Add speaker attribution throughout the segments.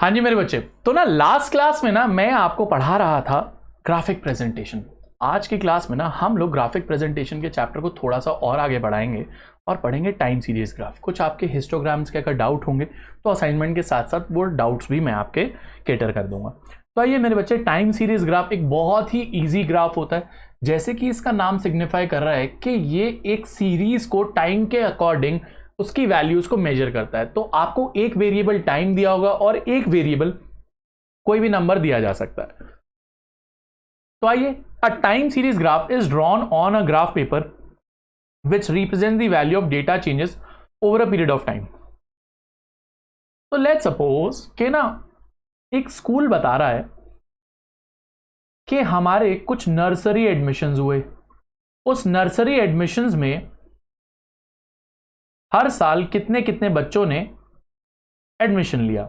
Speaker 1: हाँ जी मेरे बच्चे, तो ना लास्ट क्लास में ना मैं आपको पढ़ा रहा था ग्राफिक प्रेजेंटेशन। आज की क्लास में ना हम लोग ग्राफिक प्रेजेंटेशन के चैप्टर को थोड़ा सा और आगे बढ़ाएंगे और पढ़ेंगे टाइम सीरीज ग्राफ। कुछ आपके हिस्टोग्राम्स के अगर डाउट होंगे तो असाइनमेंट के साथ साथ वो डाउट्स भी मैं आपके केटर कर दूंगा। तो आइए मेरे बच्चे, टाइम सीरीज ग्राफ एक बहुत ही ईजी ग्राफ होता है। जैसे कि इसका नाम सिग्निफाई कर रहा है कि ये एक सीरीज को टाइम के अकॉर्डिंग उसकी वैल्यूज को मेजर करता है। तो आपको एक वेरिएबल टाइम दिया होगा और एक वेरिएबल कोई भी नंबर दिया जा सकता है। तो आइए, a time series graph is drawn on a graph paper which represent the value of data changes over a period of time. तो लेट्स सपोज कि ना एक स्कूल बता रहा है कि हमारे कुछ नर्सरी एडमिशंस हुए। उस नर्सरी एडमिशंस में हर साल कितने कितने बच्चों ने एडमिशन लिया।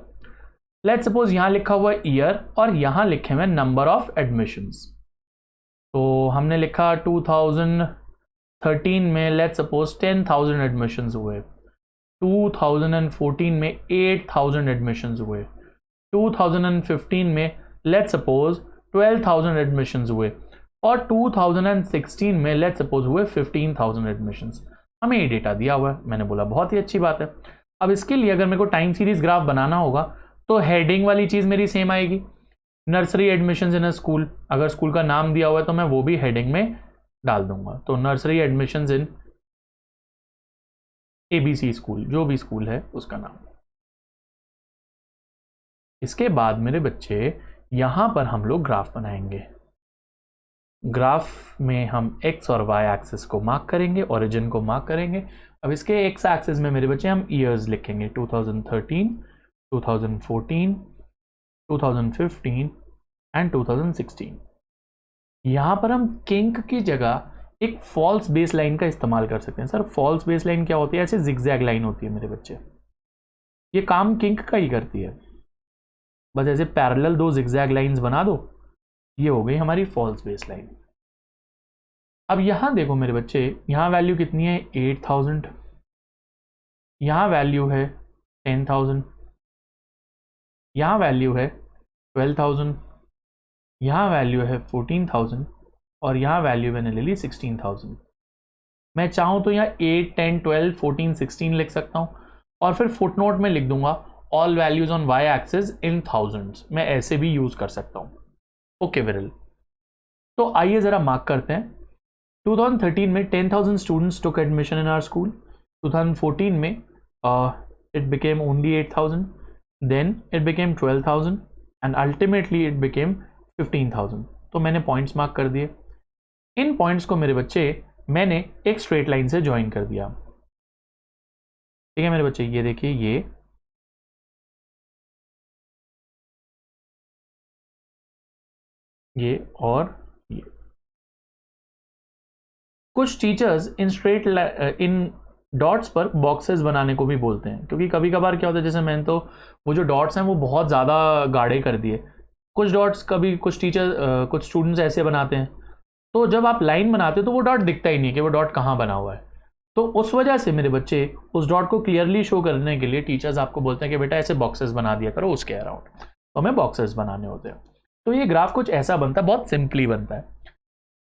Speaker 1: लेट्स सपोज यहां लिखा हुआ ईयर और यहां लिखे हुए नंबर ऑफ एडमिशंस। तो हमने लिखा 2013 में लेट्स सपोज 10,000 एडमिशंस हुए, 2014 में 8,000 एडमिशंस हुए, 2015 में लेट्स सपोज 12,000 एडमिशंस हुए और 2016 में लेट्स सपोज हुए 15,000 एडमिशंस। हमें ये डेटा दिया हुआ है। मैंने बोला बहुत ही अच्छी बात है। अब इसके लिए अगर मेरे को टाइम सीरीज ग्राफ बनाना होगा तो हेडिंग वाली चीज मेरी सेम आएगी। नर्सरी एडमिशंस इन अ स्कूल, अगर स्कूल का नाम दिया हुआ है तो मैं वो भी हेडिंग में डाल दूंगा। तो नर्सरी एडमिशंस इन एबीसी स्कूल, जो भी स्कूल है उसका नाम। इसके बाद मेरे बच्चे यहां पर हम लोग ग्राफ बनाएंगे। ग्राफ में हम एक्स और वाई एक्सिस को मार्क करेंगे, ओरिजिन को मार्क करेंगे। अब इसके एक्स एक्सिस में मेरे बच्चे हम ईयर्स लिखेंगे, 2013, 2014, 2015 एंड 2016। यहां पर हम किंक की जगह एक फॉल्स बेस लाइन का इस्तेमाल कर सकते हैं। सर फॉल्स बेस लाइन क्या होती है? ऐसे जिगजैग लाइन होती है मेरे बच्चे। ये काम किंक का ही करती है। बस ऐसे पैरेलल दो जिगजैग लाइंस बना दो, ये हो गई हमारी फॉल्स बेस लाइन। अब यहां देखो मेरे बच्चे, यहां वैल्यू कितनी है? 8,000। यहां वैल्यू है 10,000। यहां वैल्यू है 12,000। यहां वैल्यू है 14,000 और यहां वैल्यू मैंने ले ली 16,000। मैं चाहूं तो यहाँ 8, 10, 12, 14, 16 लिख सकता हूं और फिर फुटनोट में लिख दूंगा all values on Y axis in thousands. मैं ऐसे भी यूज कर सकता हूं। ओके विरल, तो आइए जरा मार्क करते हैं। 2013 में 10,000 students took admission in our school. 2014 में it became only 8,000, then it became 12,000 and ultimately it became 15,000। तो मैंने पॉइंट्स मार्क कर दिए। इन पॉइंट्स को मेरे बच्चे मैंने एक स्ट्रेट लाइन से ज्वाइन कर दिया। ठीक है मेरे बच्चे, ये देखिए, ये और ये। कुछ टीचर्स इन डॉट्स पर बॉक्सेस बनाने को भी बोलते हैं, क्योंकि कभी कभार क्या होता है, जैसे मैंने तो वो जो डॉट्स हैं वो बहुत ज़्यादा गाढ़े कर दिए। कुछ डॉट्स कभी कुछ कुछ स्टूडेंट्स ऐसे बनाते हैं, तो जब आप लाइन बनाते हो तो वो डॉट दिखता ही नहीं कि वो डॉट कहाँ बना हुआ है। तो उस वजह से मेरे बच्चे उस डॉट को क्लियरली शो करने के लिए टीचर्स आपको बोलते हैं कि बेटा ऐसे बॉक्सेस बना दिया करो उसके अराउंड। तो हमें बॉक्सेस बनाने होते हैं। तो ये ग्राफ कुछ ऐसा बनता है, बहुत सिंपली बनता है।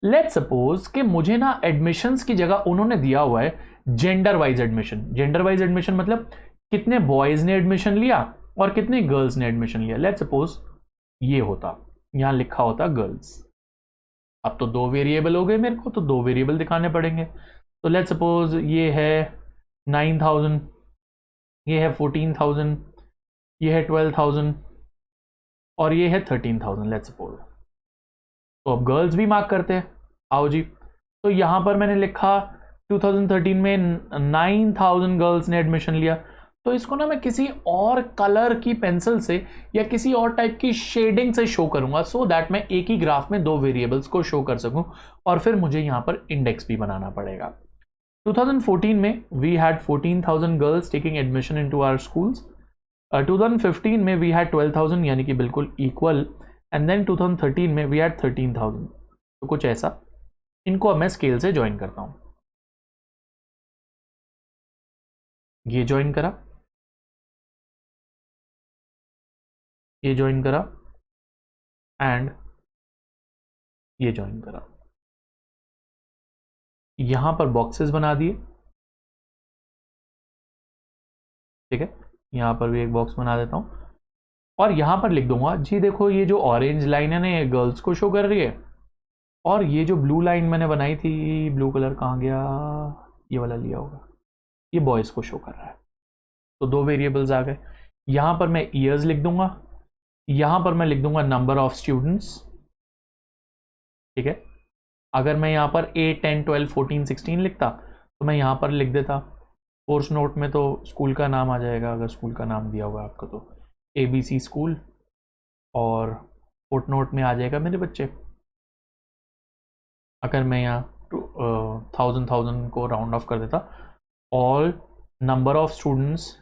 Speaker 1: लेट्स सपोज कि मुझे ना एडमिशंस की जगह उन्होंने दिया हुआ है gender wise admission. Gender wise admission मतलब कितने बॉयज ने एडमिशन लिया और कितने गर्ल्स ने एडमिशन लिया। लेट्स सपोज ये होता, यहां लिखा होता गर्ल्स। अब तो दो वेरिएबल हो गए मेरे को, तो दो वेरिएबल दिखाने पड़ेंगे। तो लेट्स सपोज ये है 9,000, ये है 14,000, ये है 12,000 और ये है 13,000 लेट्स सपोज। तो अब गर्ल्स भी मार्क करते हैं। आओ जी, तो यहां पर मैंने लिखा 2013 में 9,000 गर्ल्स ने एडमिशन लिया। तो इसको ना मैं किसी और कलर की पेंसिल से या किसी और टाइप की शेडिंग से शो करूंगा, सो दैट मैं एक ही ग्राफ में दो वेरिएबल्स को शो कर सकूं। और फिर मुझे यहां पर इंडेक्स भी बनाना पड़ेगा। 2014 में we had 14,000 girls taking admission into our schools. 2015 में वी हैड 12,000, यानी कि बिल्कुल इक्वल। एंड देन 2013 में वी हैड 13,000। तो कुछ ऐसा। इनको अब मैं स्केल से ज्वाइन करता हूं। ये ज्वाइन करा, ये ज्वाइन करा एंड ये ज्वाइन करा, यहां पर बॉक्सेस बना दिए, ठीक है, यहां पर भी एक बॉक्स बना देता हूं और यहां पर लिख दूंगा जी देखो ये जो ऑरेंज लाइन है ना ये गर्ल्स को शो कर रही है और ये जो ब्लू लाइन मैंने बनाई थी, ब्लू कलर कहाँ गया, ये वाला लिया होगा, ये बॉयज को शो कर रहा है। तो दो वेरिएबल्स आ गए। यहां पर मैं ईयर्स लिख दूंगा, यहां पर मैं लिख दूंगा नंबर ऑफ स्टूडेंट्स, ठीक है। अगर मैं यहां पर 8 10 12 14 16 लिखता तो मैं यहां पर लिख देता, कोर्स नोट में तो स्कूल का नाम आ जाएगा, अगर स्कूल का नाम दिया हुआ है आपको तो ABC स्कूल, और फुट नोट में आ जाएगा मेरे बच्चे, अगर मैं यहाँ 1000 को राउंड ऑफ कर देता, all number of students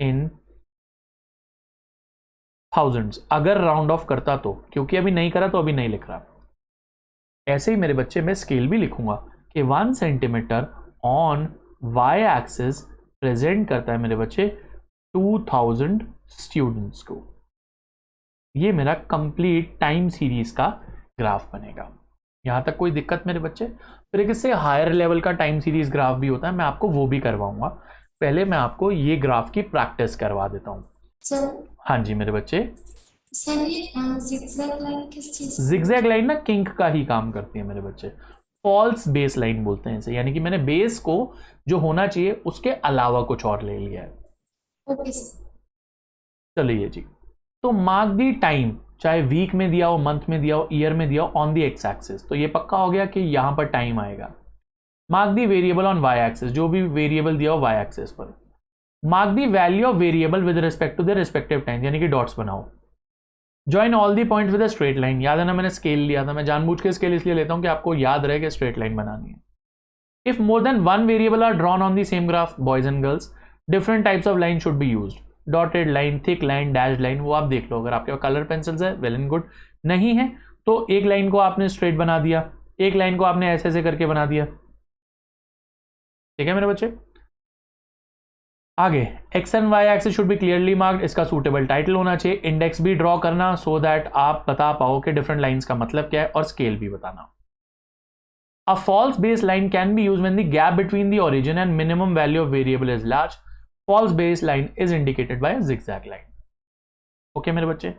Speaker 1: in thousands, अगर राउंड ऑफ करता तो, क्योंकि अभी नहीं करा तो अभी नहीं लिख रहा। ऐसे ही मेरे बच्चे मैं स्केल भी लिखूंगा कि 1 centimetre on Y axis present करता है मेरे बच्चे 2000 स्टूडेंट्स को। ये मेरा कंप्लीट टाइम सीरीज का ग्राफ बनेगा। यहां तक कोई दिक्कत मेरे बच्चे? फिर एक इससे हायर लेवल का टाइम सीरीज ग्राफ भी होता है, मैं आपको वो भी करवाऊंगा। पहले मैं आपको ये ग्राफ की प्रैक्टिस करवा देता हूँ।
Speaker 2: सर
Speaker 1: हाँ जी मेरे बच्चे,
Speaker 2: सर ये जिगजैग लाइन किस चीज की
Speaker 1: जिगजैग लाइन ना किंक का ही काम करती है मेरे बच्चे, फॉल्स बेस लाइन बोलते हैं इसे, यानी कि मैंने बेस को जो होना चाहिए उसके अलावा कुछ और ले लिया है।
Speaker 2: Okay sir.
Speaker 1: चलिए जी, तो मार्क दी टाइम, चाहे वीक में दिया हो, मंथ में दिया हो, ईयर में दिया हो, ऑन दी एक्स एक्सिस, तो ये पक्का हो गया कि यहां पर टाइम आएगा। Mark the variable on Y axis, जो भी वेरिएबल दिया हो वाई एक्सिस पर। Mark the value of variable with respect to the respective time, यानी कि डॉट्स बनाओ। Join all the point with a straight line, याद है ना मैंने स्केल लिया था, मैं जानबूझ के स्केल इसलिए लेता हूं कि आपको याद रहे कि स्ट्रेट लाइन बनानी है। If more than one variable are drawn on the same graph, boys and girls, different types of line should be used. Dotted line, thick line, dash line, वो आप देख लो, अगर आपके पास कलर पेंसिल्स है वेल एंड गुड, नहीं है तो एक लाइन को आपने स्ट्रेट बना दिया, एक लाइन को आपने ऐसे ऐसे करके बना दिया, ठीक है मेरे बच्चे। आगे X and Y axis should be clearly marked, इसका सूटेबल टाइटल होना चाहिए, इंडेक्स भी ड्रॉ करना सो दैट आप बता पाओ कि डिफरेंट लाइंस का मतलब क्या है, और स्केल भी बताना। A false baseline can be used when the gap between the origin and minimum value of variable is large. False baseline is indicated by a zigzag line. Okay मेरे बच्चे,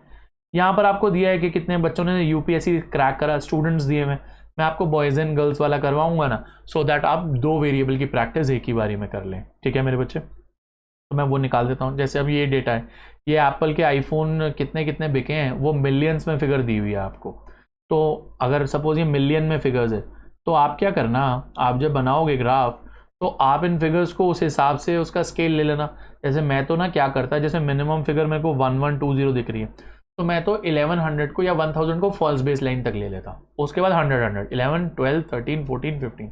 Speaker 1: यहां पर आपको दिया है कि कितने बच्चों ने यूपीएससी क्रैक करा, स्टूडेंट्स दिए हुए, मैं आपको बॉयज एंड गर्ल्स वाला करवाऊंगा ना, सो दैट आप दो वेरिएबल की प्रैक्टिस एक ही बारी में कर लें, ठीक है मेरे बच्चे। तो मैं वो निकाल देता हूँ, जैसे अब ये डेटा है, ये एप्पल के आईफोन कितने कितने बिके हैं वो मिलियंस में फिगर दी हुई है आपको। तो अगर सपोज ये मिलियन में फिगर्स है, तो आप क्या करना, आप जब बनाओगे ग्राफ तो आप इन फिगर्स को उस हिसाब से उसका स्केल ले लेना। जैसे मैं तो ना क्या करता है, जैसे मिनिमम फिगर मेरे को 1120 दिख रही है, तो मैं तो 1100 को या 1000 को फॉल्स बेस लाइन तक ले लेता, उसके बाद 100 11 12 13 14 15,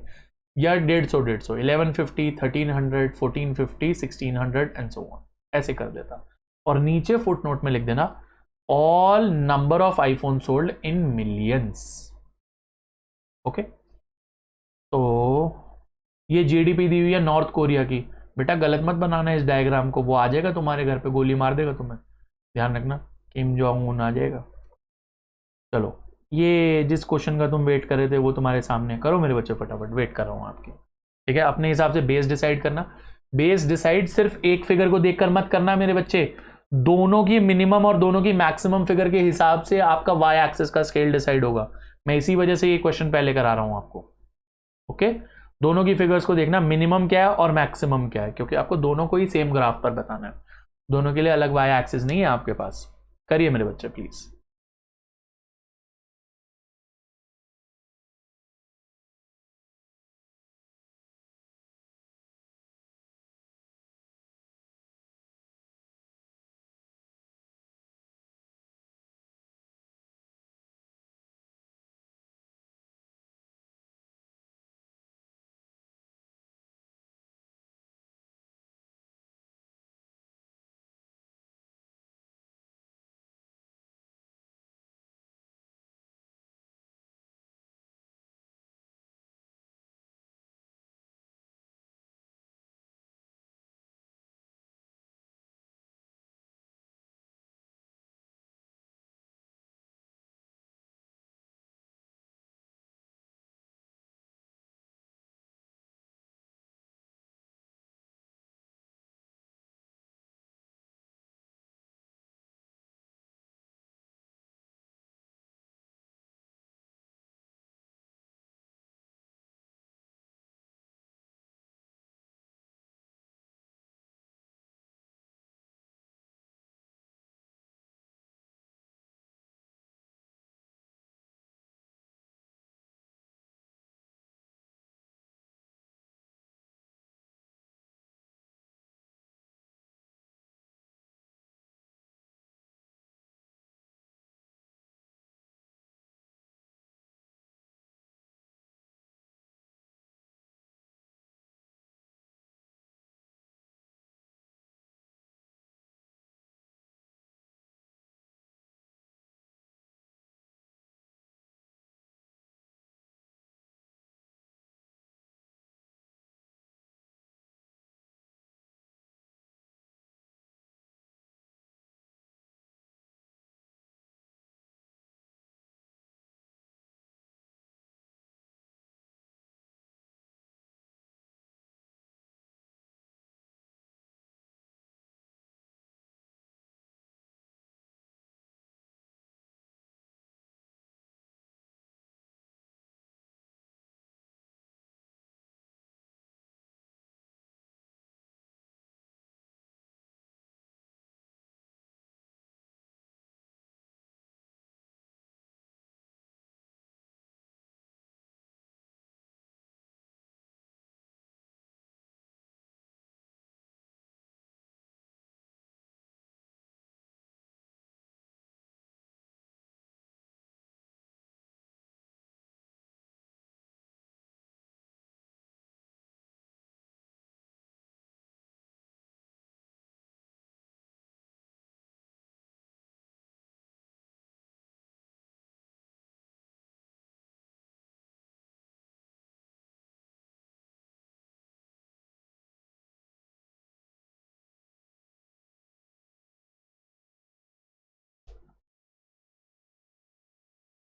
Speaker 1: या 150 1150 1300 1450 1600 एंड सो ऑन, ऐसे कर देता। और नीचे फुट नोट में लिख देना all number of iPhone sold in millions. Okay, तो ये जीडीपी दी हुई है नॉर्थ कोरिया की, बेटा गलत मत बनाना इस डायग्राम को, वो आ जाएगा तुम्हारे घर पे गोली मार देगा तुम्हें, ध्यान रखना, किम जोंग उन आ जाएगा। चलो, ये जिस क्वेश्चन का तुम वेट कर रहे थे वो तुम्हारे सामने, करो मेरे बच्चे फटाफट, वेट कर रहा हूँ आपकी, ठीक है। अपने हिसाब से बेस डिसाइड करना, बेस डिसाइड सिर्फ एक फिगर को देखकर मत करना मेरे बच्चे, दोनों की मिनिमम और दोनों की मैक्सिमम फिगर के हिसाब से आपका वाई एक्सिस का स्केल डिसाइड होगा। मैं इसी वजह से ये क्वेश्चन पहले करा रहा हूं आपको, ओके। दोनों की फिगर्स को देखना, मिनिमम क्या है और मैक्सिमम क्या है, क्योंकि आपको दोनों को ही सेम ग्राफ पर बताना है, दोनों के लिए अलग वाई एक्सिस नहीं है आपके पास। करिए मेरे बच्चे प्लीज।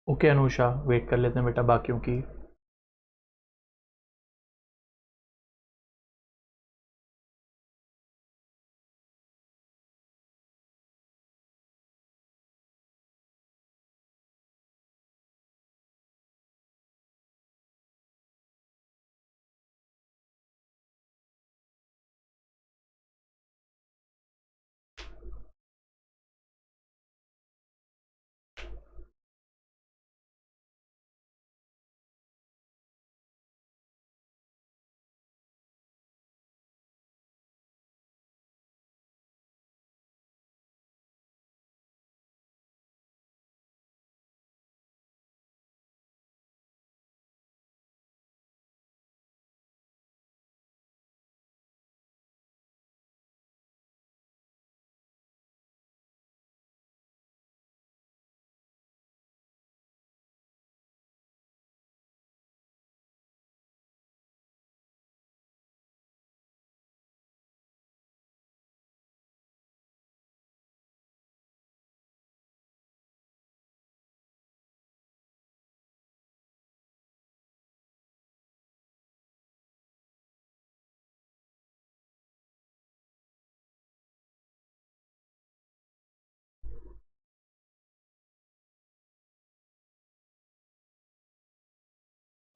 Speaker 1: ओके अनुषा, वेट कर लेते हैं बेटा बाकियों की।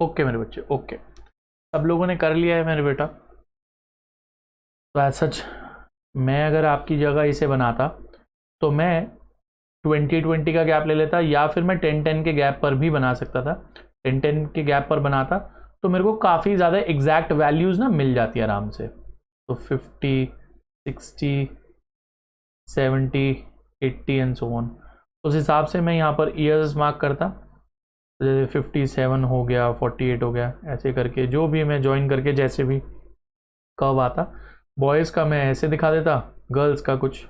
Speaker 1: ओके मेरे बच्चे, ओके, सब लोगों ने कर लिया है मेरे बेटा। तो एज सच मैं अगर आपकी जगह इसे बनाता तो मैं 20-20 का गैप ले लेता, या फिर मैं 10-10 के गैप पर भी बना सकता था। 10-10 के गैप पर बनाता तो मेरे को काफ़ी ज़्यादा एग्जैक्ट वैल्यूज़ ना मिल जाती है आराम से। तो 50, 60, 70, 80 एंड सो ऑन। उस हिसाब से मैं यहाँ पर ईयर्स मार्क करता, जैसे 57 हो गया, 48 हो गया, ऐसे करके जो भी मैं ज्वाइन करके जैसे भी कर्व आता। बॉयज़ का मैं ऐसे दिखा देता, गर्ल्स का कुछ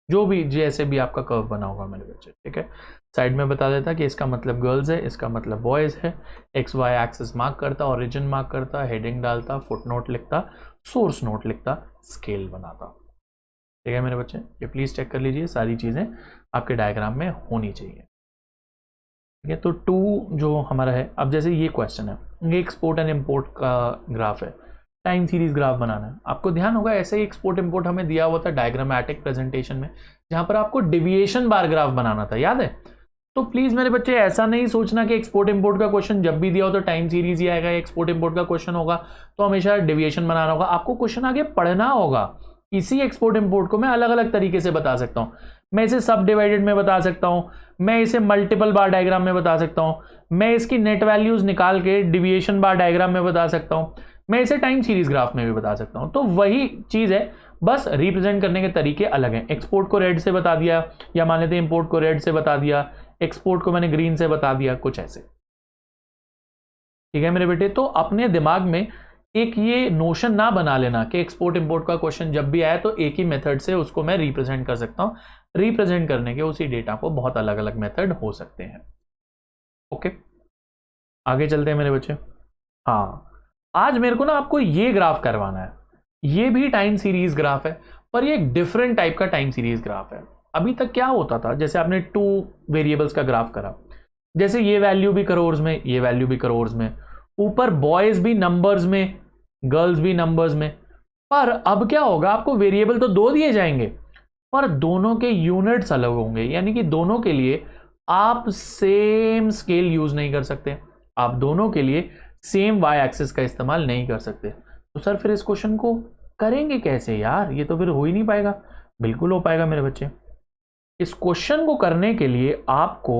Speaker 1: जो भी जैसे भी आपका कर्व बना होगा मेरे बच्चे, ठीक है। साइड में बता देता कि इसका मतलब गर्ल्स है, इसका मतलब बॉयज़ है। एक्स वाई एक्सिस मार्क करता, ओरिजिन मार्क करता, हेडिंग डालता, फुट नोट लिखता, सोर्स नोट लिखता, स्केल बनाता। ठीक है मेरे बच्चे, ये प्लीज़ चेक कर लीजिए, सारी चीज़ें आपके डायग्राम में होनी चाहिए। ठीक है, तो 2 जो हमारा है, अब जैसे ये क्वेश्चन है, ये एक्सपोर्ट एंड इम्पोर्ट का ग्राफ है, टाइम सीरीज ग्राफ बनाना है। आपको ध्यान होगा ऐसे ही एक्सपोर्ट इम्पोर्ट हमें दिया हुआ था डायग्रामेटिक प्रेजेंटेशन में, जहां पर आपको डेविएशन बार ग्राफ बनाना था, याद है। तो प्लीज मेरे बच्चे ऐसा नहीं सोचना कि एक्सपोर्ट इम्पोर्ट का क्वेश्चन जब भी दिया हो तो टाइम सीरीज ही आएगा, एक्सपोर्ट इम्पोर्ट का क्वेश्चन होगा तो हमेशा डेविएशन बनाना होगा। आपको क्वेश्चन आगे पढ़ना होगा। इसी एक्सपोर्ट इम्पोर्ट को मैं अलग अलग तरीके से बता सकता हूं। मैं इसे सब डिवाइडेड में बता सकता हूं, मैं इसे मल्टीपल बार डायग्राम में बता सकता हूं, मैं इसकी नेट वैल्यूज निकाल के डिविएशन बार डायग्राम में बता सकता हूं, मैं इसे टाइम सीरीज ग्राफ में भी बता सकता हूं। तो वही चीज है, बस रिप्रेजेंट करने के तरीके अलग हैं। एक्सपोर्ट को रेड से बता दिया, या मान लेते हैं इंपोर्ट को रेड से बता दिया, एक्सपोर्ट को मैंने ग्रीन से बता दिया, कुछ ऐसे। ठीक है मेरे बेटे, तो अपने दिमाग में एक ये नोशन ना बना लेना कि एक्सपोर्ट इंपोर्ट का क्वेश्चन जब भी आया तो एक ही मेथड से उसको मैं रिप्रेजेंट कर सकता हूं। रिप्रेजेंट करने के उसी डेटा को बहुत अलग अलग मेथड हो सकते हैं। ओके, आगे चलते हैं मेरे बच्चे। हाँ, आज मेरे को ना आपको ये ग्राफ करवाना है। ये भी टाइम सीरीज ग्राफ है, पर ये एक डिफरेंट टाइप का टाइम सीरीज ग्राफ है। अभी तक क्या होता था, जैसे आपने 2 वेरिएबल्स का ग्राफ करा, जैसे ये वैल्यू भी करोड़ में, ये वैल्यू भी करोड़ में, ऊपर बॉयज भी नंबर्स में, गर्ल्स भी नंबर्स में। पर अब क्या होगा, आपको वेरिएबल तो 2 दिए जाएंगे, पर दोनों के यूनिट्स अलग होंगे, यानी कि दोनों के लिए आप सेम स्केल यूज नहीं कर सकते, आप दोनों के लिए सेम वाई एक्सिस का इस्तेमाल नहीं कर सकते। तो सर फिर इस क्वेश्चन को करेंगे कैसे यार, ये तो फिर हो ही नहीं पाएगा। बिल्कुल हो पाएगा मेरे बच्चे। इस क्वेश्चन को करने के लिए आपको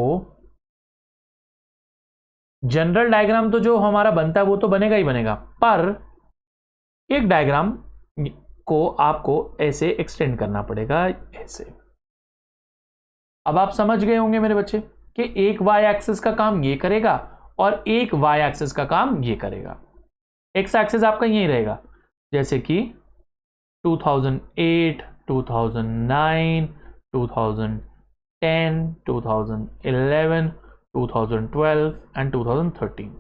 Speaker 1: जनरल डायग्राम तो जो हमारा बनता है वो तो बनेगा ही बनेगा, पर एक डायग्राम को आपको ऐसे एक्सटेंड करना पड़ेगा, ऐसे। अब आप समझ गए होंगे मेरे बच्चे कि एक वाई एक्सिस का काम ये करेगा और एक वाई एक्सिस का काम ये करेगा। एक्स एक्सिस आपका यही रहेगा, जैसे कि 2008, 2009, 2010, 2011, 2012 एंड 2013।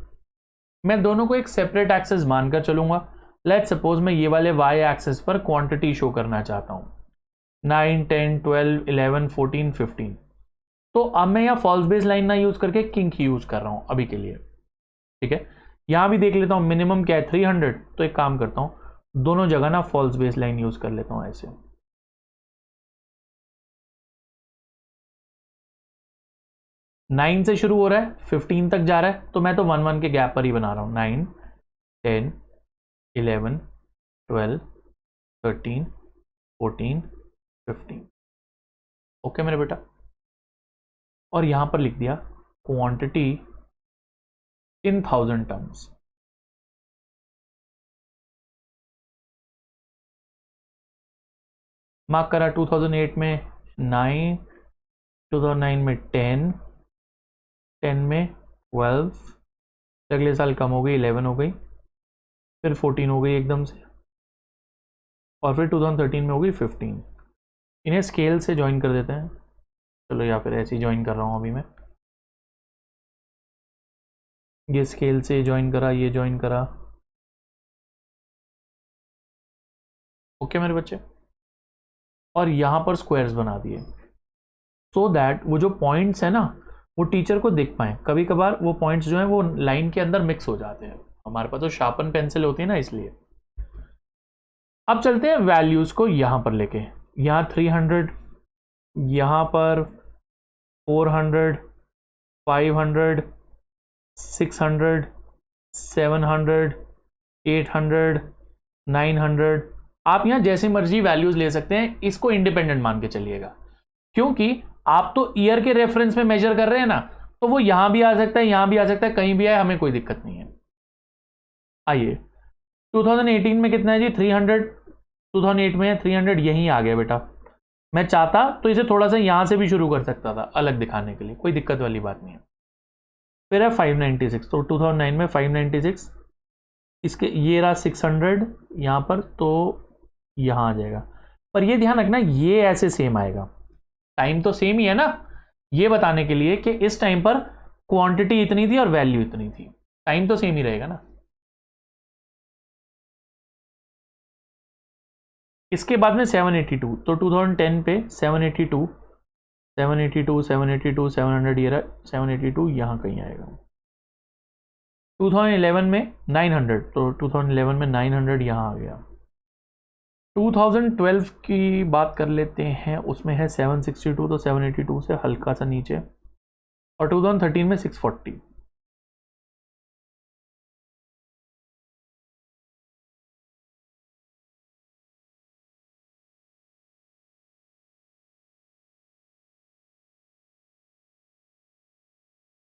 Speaker 1: मैं दोनों को एक सेपरेट एक्सिस मानकर चलूंगा। लेट्स सपोज मैं ये वाले वाई एक्सिस पर क्वांटिटी शो करना चाहता हूं, 9, 10, 12, 11, 14, 15। तो अब मैं यहाँ फॉल्स बेस लाइन ना यूज करके किंग ही यूज कर रहा हूं अभी के लिए, ठीक है। यहां भी देख लेता हूं मिनिमम क्या है 300, तो एक काम करता हूं दोनों जगह ना फॉल्स बेस लाइन यूज कर लेता हूं ऐसे। 9 से शुरू हो रहा है 15 तक जा रहा है, तो मैं तो 1 1 के गैप पर ही बना रहा हूं। 9, 10, 11, 12, 13, 14, 15। ओके मेरे बेटा, और यहां पर लिख दिया क्वांटिटी इन 1000 टन्स। मार्क करा 2008 में 9, 2009 में 10, 10 में 12, अगले साल कम हो गई 11 हो गई, फिर 14 हो गई एकदम से, और फिर 2013 में हो गई 15। इन्हें स्केल से ज्वाइन कर देते हैं, चलो, या फिर ऐसे ही ज्वाइन कर रहा हूँ अभी मैं। ये स्केल से ज्वाइन करा, ये ज्वाइन करा। ओके मेरे बच्चे, और यहां पर स्क्वायर्स बना दिए सो दैट वो जो पॉइंट्स है ना वो टीचर को दिख पाए। कभी कभार वो पॉइंट्स जो है वो लाइन के अंदर मिक्स हो जाते हैं, हमारे पास तो शार्पन पेंसिल होती है ना, इसलिए। अब चलते हैं वैल्यूज को यहां पर लेके। यहां 300, यहां पर 400, 500, 600, 700, 800, 900। आप यहां जैसी मर्जी वैल्यूज ले सकते हैं, इसको इंडिपेंडेंट मान के चलिएगा, क्योंकि आप तो ईयर के रेफरेंस में मेजर कर रहे हैं ना, तो वो यहां भी आ सकता है, यहां भी आ सकता है, कहीं भी आए, हमें कोई दिक्कत नहीं है। आइए 2018 में कितना है जी 300, 2008 में 300, यहीं आ गया बेटा। मैं चाहता तो इसे थोड़ा सा यहां से भी शुरू कर सकता था अलग दिखाने के लिए, कोई दिक्कत वाली बात नहीं है। फिर है 596, तो 2009 में 596, इसके ये रहा 600 यहां पर, तो यहां आ जाएगा। पर ये ध्यान रखना ये ऐसे सेम आएगा, टाइम तो सेम ही है ना, ये बताने के लिए कि इस टाइम पर क्वांटिटी इतनी थी और वैल्यू इतनी थी, टाइम तो सेम ही रहेगा ना। इसके बाद में 782, तो 2010 पे 782, 782, 782, 700, ये रहा 782, यहां कहीं आएगा। 2011 में 900, तो 2011 में 900 यहां आ गया। 2012 की बात कर लेते हैं, उसमें है 762, तो 782 से हल्का सा नीचे, और 2013 में 640।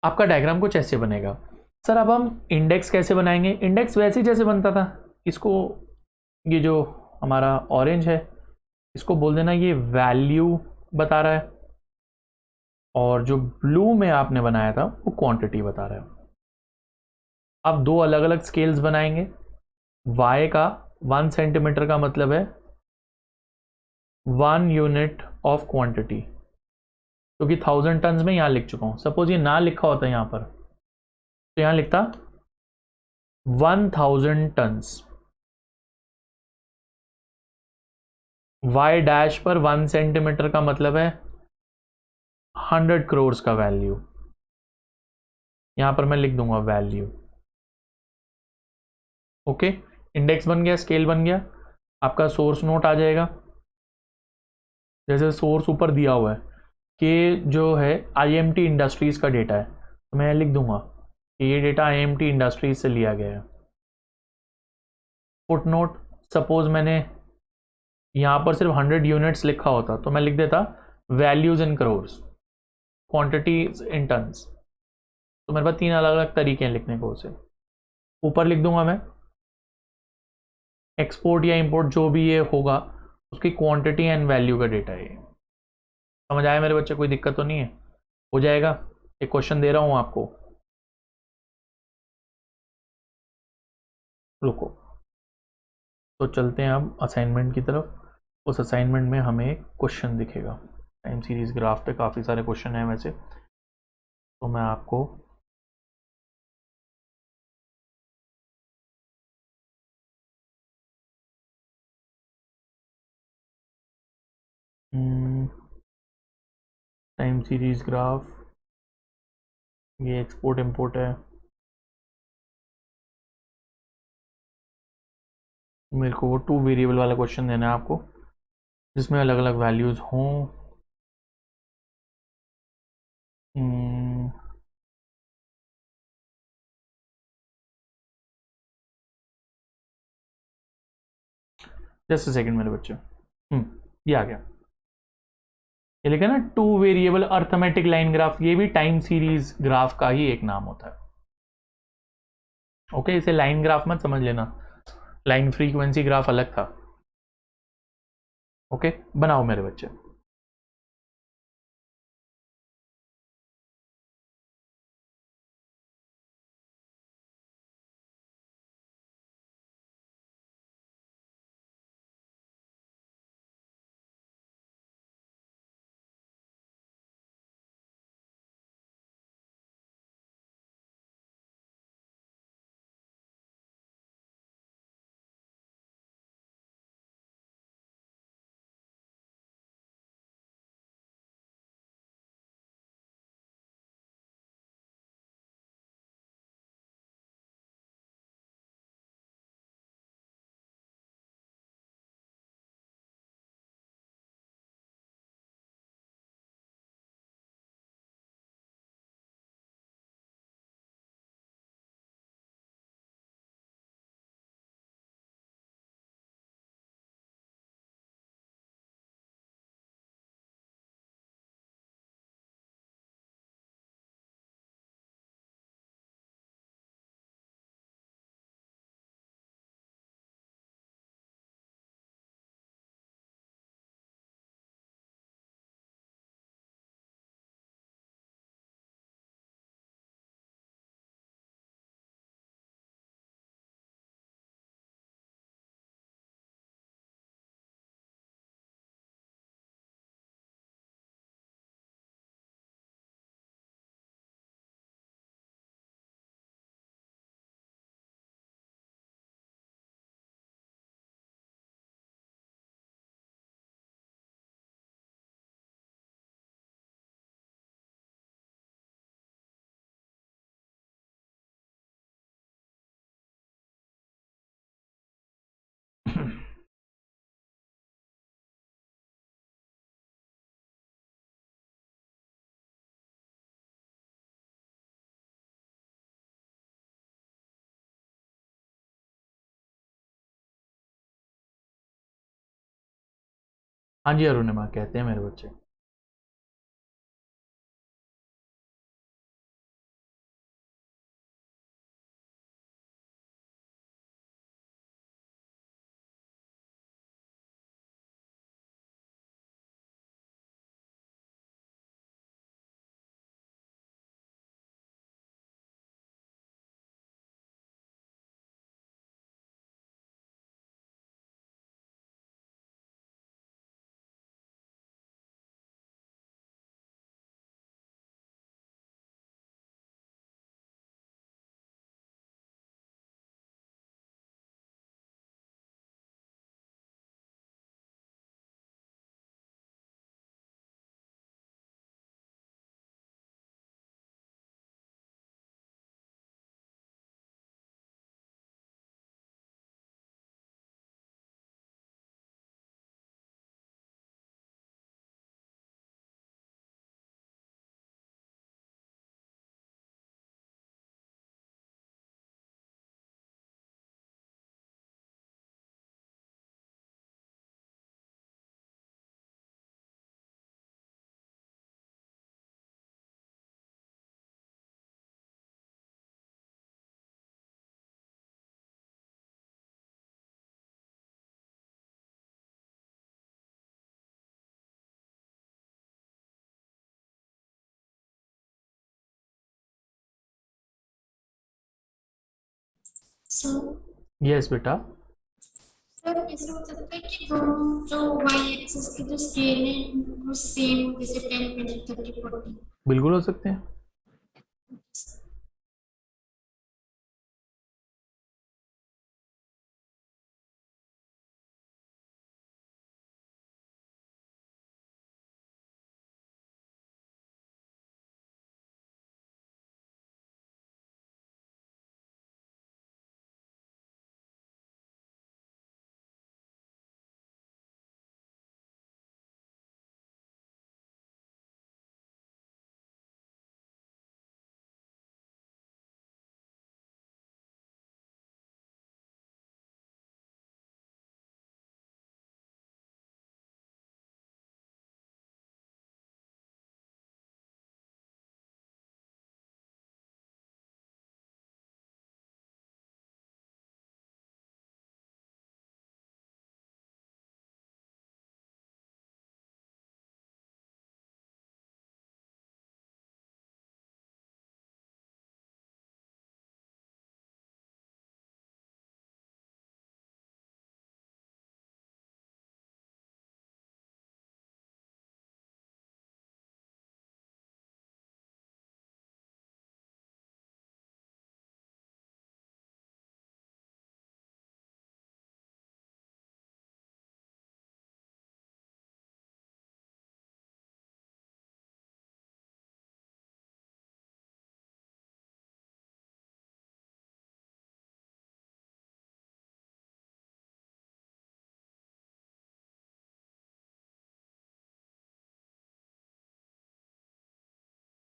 Speaker 1: आपका डायग्राम कुछ ऐसे बनेगा। सर अब हम इंडेक्स कैसे बनाएंगे? इंडेक्स वैसे ही जैसे बनता था, इसको, ये जो हमारा ऑरेंज है इसको बोल देना ये वैल्यू बता रहा है, और जो ब्लू में आपने बनाया था वो क्वांटिटी बता रहा है। अब दो अलग अलग स्केल्स बनाएंगे। y का 1 सेंटीमीटर का मतलब है 1 यूनिट ऑफ क्वांटिटी, क्योंकि 1000 टन में यहां लिख चुका हूं। सपोज ये ना लिखा होता यहां पर, तो यहां लिखता 1000 टन्स। y डैश पर 1 सेंटीमीटर का मतलब है 100 करोड़ का वैल्यू, यहां पर मैं लिख दूंगा वैल्यू। ओके, इंडेक्स बन गया, स्केल बन गया, आपका सोर्स नोट आ जाएगा। जैसे सोर्स ऊपर दिया हुआ है कि जो है आईएमटी इंडस्ट्रीज का डेटा है, तो मैं लिख दूंगा कि ये डेटा आईएमटी इंडस्ट्रीज से लिया गया है। फुट नोट, सपोज मैंने यहां पर सिर्फ 100 यूनिट्स लिखा होता तो मैं लिख देता values in crores, quantity in tons. तो मेरे पास 3 अलग अलग तरीके हैं लिखने को। उसे ऊपर लिख दूंगा मैं एक्सपोर्ट या इंपोर्ट जो भी ये होगा उसकी क्वांटिटी एंड वैल्यू का डेटा है। समझ आया मेरे बच्चे? कोई दिक्कत तो नहीं है? हो जाएगा। एक क्वेश्चन दे रहा हूं आपको, रुको। तो चलते हैं अब असाइनमेंट की तरफ। उस असाइनमेंट में हमें एक क्वेश्चन दिखेगा, टाइम सीरीज ग्राफ पे काफ़ी सारे क्वेश्चन हैं वैसे, तो मैं आपको टाइम सीरीज ग्राफ, ये एक्सपोर्ट इंपोर्ट है। मेरे को वो 2 वेरिएबल वाला क्वेश्चन देना है आपको, जिसमें अलग अलग वैल्यूज़ हों। जस्ट अ सेकंड मेरे बच्चे। ये आ गया। ये लिखा ना 2 वेरिएबल अर्थमेटिक लाइन ग्राफ, ये भी टाइम सीरीज ग्राफ का ही एक नाम होता है। ओके, इसे लाइन ग्राफ मत समझ लेना, लाइन फ्रीक्वेंसी ग्राफ अलग था। ओके, बनाओ मेरे बच्चे। हाँ जी अरुणिमा, कहते हैं मेरे बच्चे।
Speaker 2: सर
Speaker 1: यस बेटा।
Speaker 2: सर ऐसा हो सकता है कि दोनों जो वाई एक्सिस की जो स्केल है वो सेम, जैसे 10 20 30 40।
Speaker 1: बिल्कुल हो सकते हैं।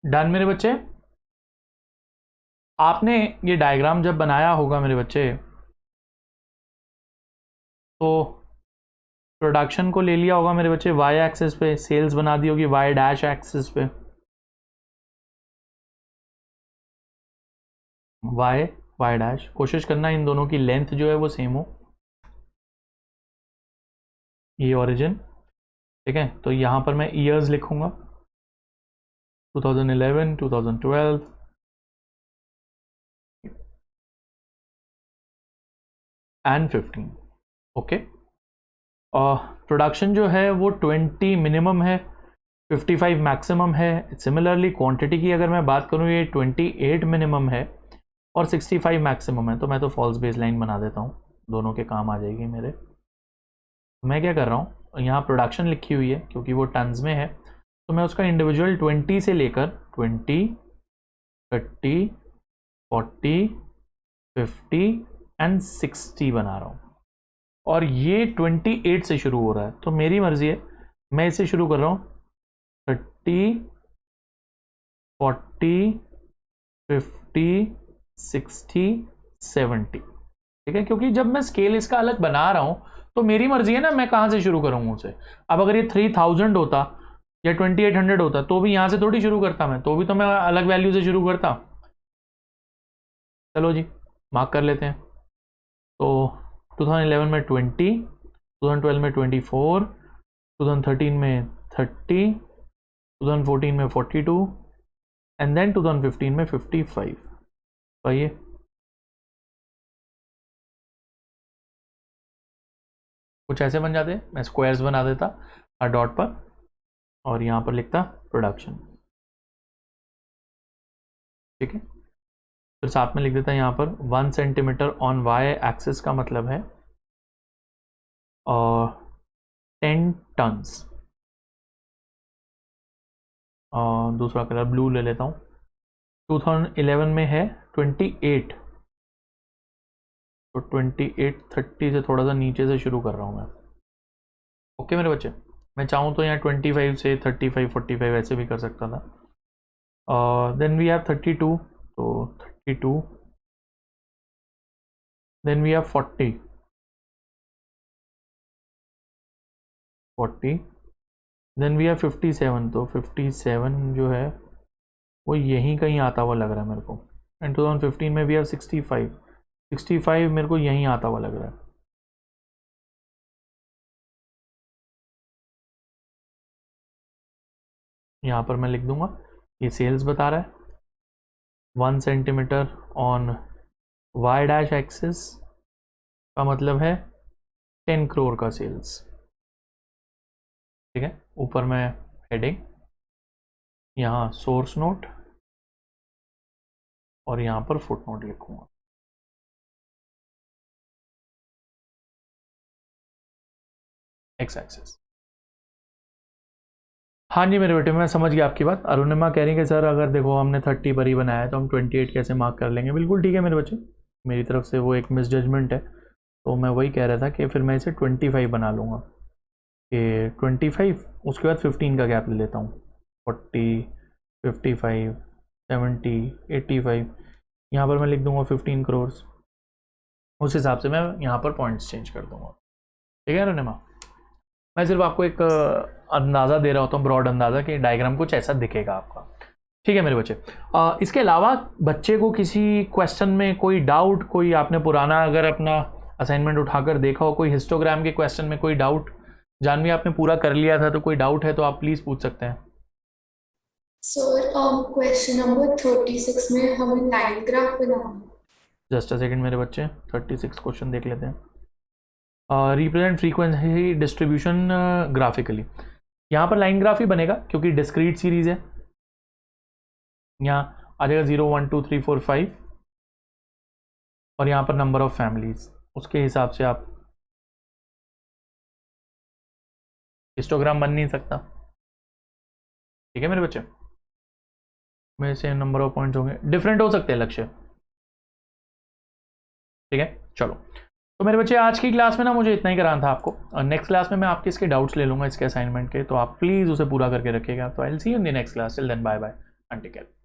Speaker 1: डन मेरे बच्चे। आपने ये डायग्राम जब बनाया होगा मेरे बच्चे तो प्रोडक्शन को ले लिया होगा मेरे बच्चे वाई एक्सिस पे, सेल्स बना दी होगी वाई डैश एक्सिस पे, वाई डैश। कोशिश करना इन दोनों की लेंथ जो है वो सेम हो, ये ओरिजिन, ठीक है। तो यहाँ पर मैं ईयर्स लिखूंगा 2011, 2012 एंड 15, ओके। और प्रोडक्शन जो है वो 20 मिनिमम है, 55 मैक्सिमम है। सिमिलरली क्वांटिटी की अगर मैं बात करूँ ये 28 मिनिमम है और 65 मैक्सिमम है, तो मैं तो फॉल्स बेस लाइन बना देता हूँ, दोनों के काम आ जाएगी मेरे। मैं क्या कर रहा हूँ, यहाँ प्रोडक्शन लिखी हुई है क्योंकि वो टन्स में है, तो मैं उसका इंडिविजुअल 20 से लेकर 20, 30, 40, 50 एंड 60 बना रहा हूँ। और ये 28 से शुरू हो रहा है, तो मेरी मर्जी है, मैं इसे शुरू कर रहा हूँ 30, 40, 50, 60, 70, ठीक है। क्योंकि जब मैं स्केल इसका अलग बना रहा हूँ तो मेरी मर्जी है ना मैं कहाँ से शुरू करूँ उसे। अब अगर ये 3000 होता या 2800 होता तो भी यहाँ से थोड़ी शुरू करता मैं, तो भी तो मैं अलग वैल्यू से शुरू करता। चलो जी मार्क कर लेते हैं। तो 2011 में 20, 2012 में 24, 2013 में 30, 2014 में 42 एंड देन 2015 में 55। आइए कुछ ऐसे बन जाते, मैं स्क्वायर्स बना देता हर डॉट पर और यहाँ पर लिखता प्रोडक्शन, ठीक है। फिर साथ में लिख देता है यहाँ पर 1 सेंटीमीटर ऑन वाई एक्सिस का मतलब है और 10 टन्स। और दूसरा कलर ब्लू ले लेता हूँ। 2011 में है 28, तो 28 30 से थोड़ा सा नीचे से शुरू कर रहा हूँ मैं, ओके मेरे बच्चे। मैं चाहूँ तो यहाँ 25 से 35 45 ऐसे भी कर सकता था। देन वी हैव 32, तो 32, then we have 40, then we have 57, तो 57 जो है वो यहीं कहीं आता हुआ लग रहा है मेरे को। एंड 2015 में वी हैव 65, 65 मेरे को यहीं आता हुआ लग रहा है। यहाँ पर मैं लिख दूंगा, ये सेल्स बता रहा है 1 centimetre on Y dash axis का मतलब है 10 करोड़ का सेल्स, ठीक है। ऊपर मैं हेडिंग, यहाँ सोर्स नोट और यहाँ पर फुट नोट लिखूंगा। X axis. हाँ जी मेरे बेटे मैं समझ गया आपकी बात। अरुणिमा कह रही है कि सर अगर देखो हमने 30 पर ही बनाया है तो हम 28 कैसे मार्क कर लेंगे। बिल्कुल ठीक है मेरे बच्चे, मेरी तरफ से वो एक मिस जजमेंट है, तो मैं वही कह रहा था कि फिर मैं इसे 25 बना लूँगा कि 25 उसके बाद 15 का गैप ले लेता हूँ, 40, 55, 70, 85, यहाँ पर मैं लिख दूँगा 15 करोड़। उस हिसाब से मैं यहाँ पर पॉइंट्स चेंज कर दूँगा, ठीक है अरुणिमा। मैं सिर्फ आपको एक अंदाज़ा दे रहा होता हूँ, ब्रॉड अंदाज़ा कि डायग्राम कुछ ऐसा दिखेगा आपका, ठीक है मेरे बच्चे। इसके अलावा बच्चे को किसी क्वेश्चन में कोई डाउट, कोई आपने पुराना अगर अपना असाइनमेंट उठाकर देखा हो, कोई हिस्टोग्राम के क्वेश्चन में कोई डाउट, जानवी आपने पूरा कर लिया था तो कोई डाउट है तो आप प्लीज़ पूछ सकते हैं।
Speaker 2: सर क्वेश्चन नंबर 36 में हमें लाइन ग्राफ बनाना है।
Speaker 1: जस्ट अ सेकंड मेरे बच्चे, 36 क्वेश्चन देख लेते हैं। रिप्रेजेंट फ्रीक्वेंसी डिस्ट्रीब्यूशन ग्राफिकली, यहाँ पर लाइन ग्राफ ही बनेगा क्योंकि डिस्क्रीट सीरीज है। यहाँ आ जाएगा 0 1 2 3 4 5 और यहाँ पर नंबर ऑफ फैमिलीज, उसके हिसाब से आप हिस्टोग्राम बन नहीं सकता, ठीक है मेरे बच्चे। में से नंबर ऑफ पॉइंट्स होंगे, डिफरेंट हो सकते हैं लक्ष्य, ठीक है। चलो तो मेरे बच्चे आज की क्लास में ना मुझे इतना ही कराना था आपको, और नेक्स्ट क्लास में मैं आपके इसके डाउट्स ले लूँगा इसके असाइनमेंट के, तो आप प्लीज़ उसे पूरा करके रखिएगा। तो I will see you in the next class, till then bye bye. And take care.